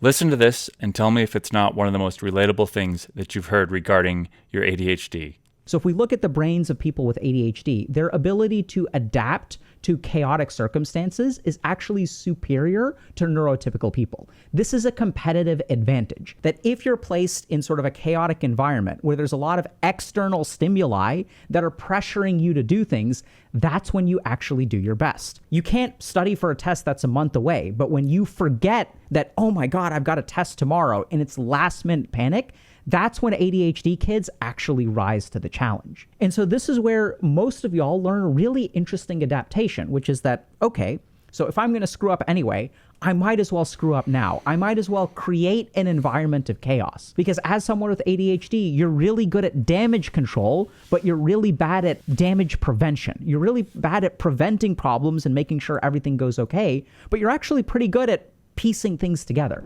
Listen to this and tell me if it's not one of the most relatable things that you've heard regarding your ADHD. So if we look at the brains of people with ADHD, their ability to adapt to chaotic circumstances is actually superior to neurotypical people. This is a competitive advantage, that if you're placed in sort of a chaotic environment where there's a lot of external stimuli that are pressuring you to do things, that's when you actually do your best. You can't study for a test that's a month away, but when you forget that, oh my God, I've got a test tomorrow, and it's last minute panic, that's when ADHD kids actually rise to the challenge. And so this is where most of y'all learn a really interesting adaptation, which is that, okay, so if I'm going to screw up anyway, I might as well screw up now. I might as well create an environment of chaos. Because as someone with ADHD, you're really good at damage control, but you're really bad at damage prevention. You're really bad at preventing problems and making sure everything goes okay, but you're actually pretty good at piecing things together.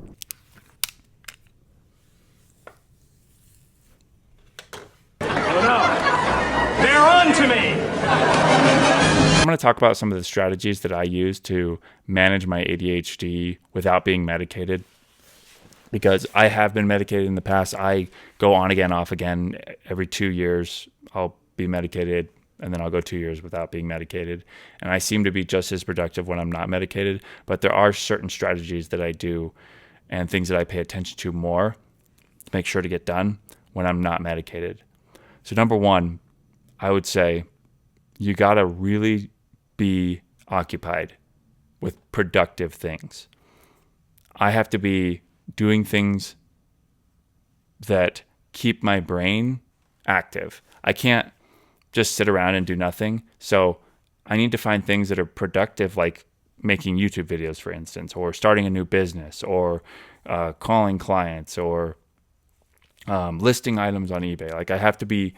I'm going to talk about some of the strategies that I use to manage my ADHD without being medicated, because I have been medicated in the past. I go on again, off again. Every 2 years, I'll be medicated, and then I'll go 2 years without being medicated. And I seem to be just as productive when I'm not medicated, but there are certain strategies that I do and things that I pay attention to more to make sure to get done when I'm not medicated. So number one, I would say you got to really be occupied with productive things. I have to be doing things that keep my brain active. I can't just sit around and do nothing. So I need to find things that are productive, like making YouTube videos, for instance, or starting a new business, or calling clients, or listing items on eBay. Like, I have to be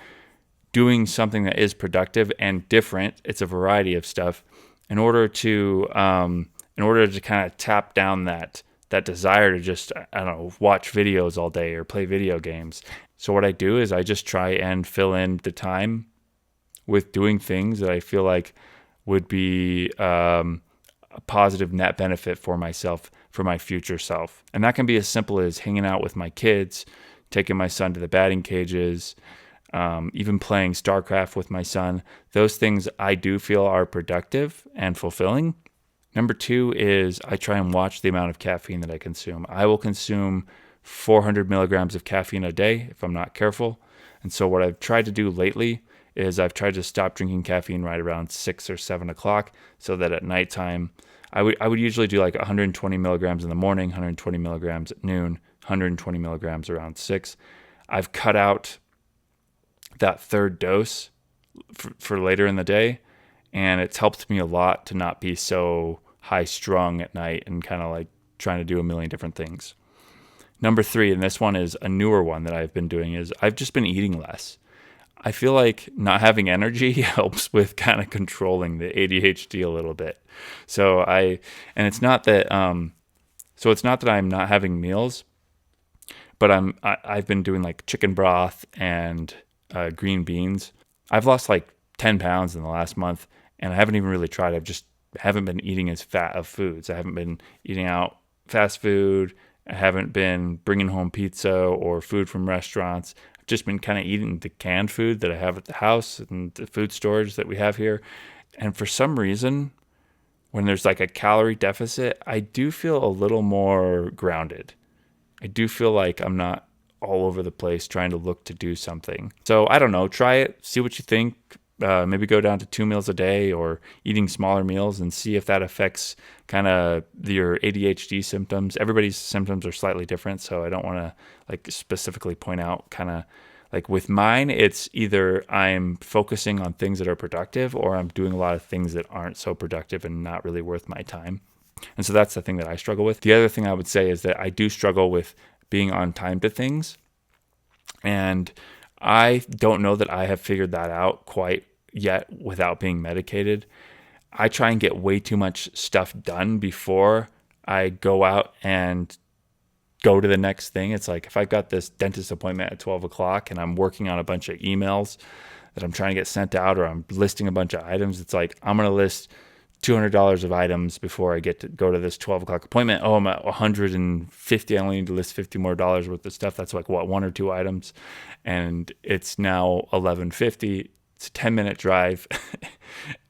doing something that is productive and different. It's a variety of stuff in order to kind of tap down that desire to just, I don't know, watch videos all day or play video games. So what I do is I just try and fill in the time with doing things that I feel like would be a positive net benefit for myself, for my future self. And that can be as simple as hanging out with my kids, taking my son to the batting cages, even playing StarCraft with my son. Those things I do feel are productive and fulfilling. Number two is I try and watch the amount of caffeine that I consume. I will consume 400 milligrams of caffeine a day if I'm not careful. And so what I've tried to do lately is I've tried to stop drinking caffeine right around 6 or 7 o'clock, so that at nighttime, I would usually do like 120 milligrams in the morning, 120 milligrams at noon, 120 milligrams around 6. I've cut out that third dose for later in the day, and it's helped me a lot to not be so high strung at night and kind of like trying to do a million different things. Number three, and this one is a newer one that I've been doing, is I've just been eating less. I feel like not having energy helps with kind of controlling the ADHD a little bit. So it's not that I'm not having meals, but I've been doing like chicken broth and green beans. I've lost like 10 pounds in the last month, and I haven't even really tried. Haven't been eating as fat of foods. I haven't been eating out fast food. I haven't been bringing home pizza or food from restaurants. I've just been kind of eating the canned food that I have at the house and the food storage that we have here. And for some reason, when there's like a calorie deficit, I do feel a little more grounded. I do feel like I'm not all over the place trying to look to do something. So I don't know, try it, see what you think. Maybe go down to 2 meals a day or eating smaller meals and see if that affects kind of your ADHD symptoms. Everybody's symptoms are slightly different, so I don't want to like specifically point out kind of like with mine, it's either I'm focusing on things that are productive or I'm doing a lot of things that aren't so productive and not really worth my time. And so that's the thing that I struggle with. The other thing I would say is that I do struggle with being on time to things. And I don't know that I have figured that out quite yet without being medicated. I try and get way too much stuff done before I go out and go to the next thing. It's like if I've got this dentist appointment at 12 o'clock and I'm working on a bunch of emails that I'm trying to get sent out, or I'm listing a bunch of items, it's like I'm going to list $200 of items before I get to go to this 12 o'clock appointment. Oh, I'm at 150. I only need to list $50 more worth of stuff. That's like what, one or two items. And it's now 11:50. It's a 10-minute drive.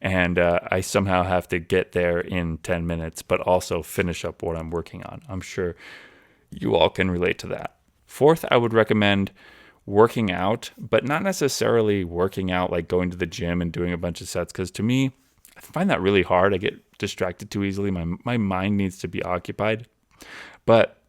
And I somehow have to get there in 10 minutes, but also finish up what I'm working on. I'm sure you all can relate to that. Fourth, I would recommend working out, but not necessarily working out like going to the gym and doing a bunch of sets. Because to me, I find that really hard. I get distracted too easily. My mind needs to be occupied. But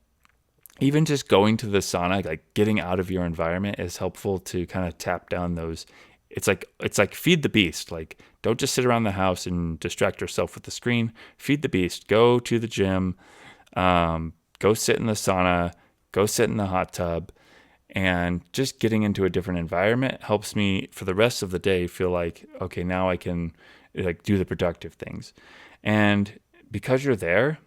even just going to the sauna, like getting out of your environment, is helpful to kind of tap down those. It's like feed the beast. Like, don't just sit around the house and distract yourself with the screen. Feed the beast. Go to the gym. Go sit in the sauna. Go sit in the hot tub. And just getting into a different environment helps me for the rest of the day feel like, okay, now I can like do the productive things. And because you're there,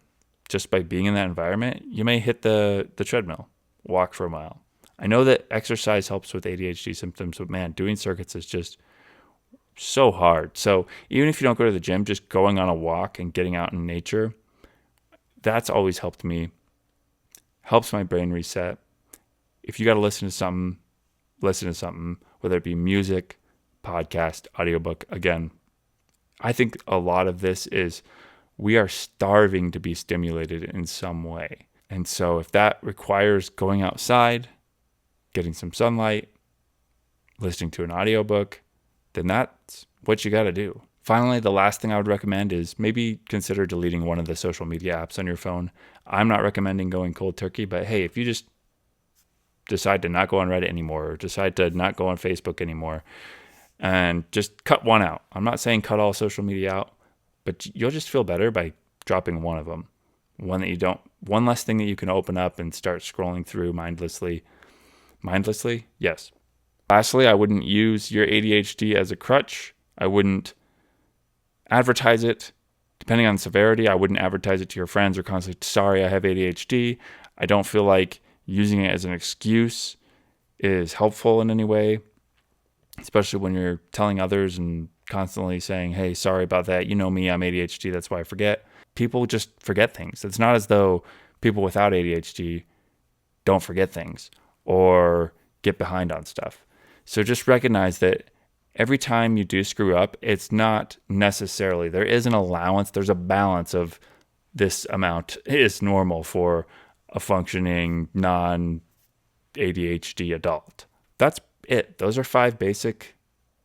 just by being in that environment, you may hit the treadmill, walk for a mile. I know that exercise helps with ADHD symptoms, but man, doing circuits is just so hard. So even if you don't go to the gym, just going on a walk and getting out in nature, that's always helped me, helps my brain reset. If you got to listen to something, whether it be music, podcast, audiobook. Again, I think a lot of this is we are starving to be stimulated in some way. And so if that requires going outside, getting some sunlight, listening to an audiobook, then that's what you got to do. Finally, the last thing I would recommend is maybe consider deleting one of the social media apps on your phone. I'm not recommending going cold turkey, but hey, if you just decide to not go on Reddit anymore, or decide to not go on Facebook anymore, and just cut one out. I'm not saying cut all social media out, but you'll just feel better by dropping one of them. One less thing that you can open up and start scrolling through mindlessly. Mindlessly? Yes. Lastly, I wouldn't use your ADHD as a crutch. I wouldn't advertise it. Depending on severity, I wouldn't advertise it to your friends or constantly, sorry, I have ADHD. I don't feel like using it as an excuse is helpful in any way, especially when you're telling others and constantly saying, hey, sorry about that. You know me, I'm ADHD. That's why I forget. People just forget things. It's not as though people without ADHD don't forget things or get behind on stuff. So just recognize that every time you do screw up, it's not necessarily, there is an allowance, there's a balance of this amount is normal for a functioning non-ADHD adult. That's it. Those are 5 basic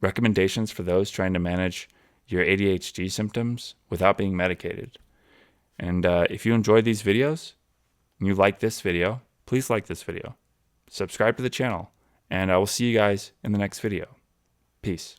recommendations for those trying to manage your ADHD symptoms without being medicated. And if you enjoyed these videos and you like this video, please like this video. Subscribe to the channel, and I will see you guys in the next video. Peace.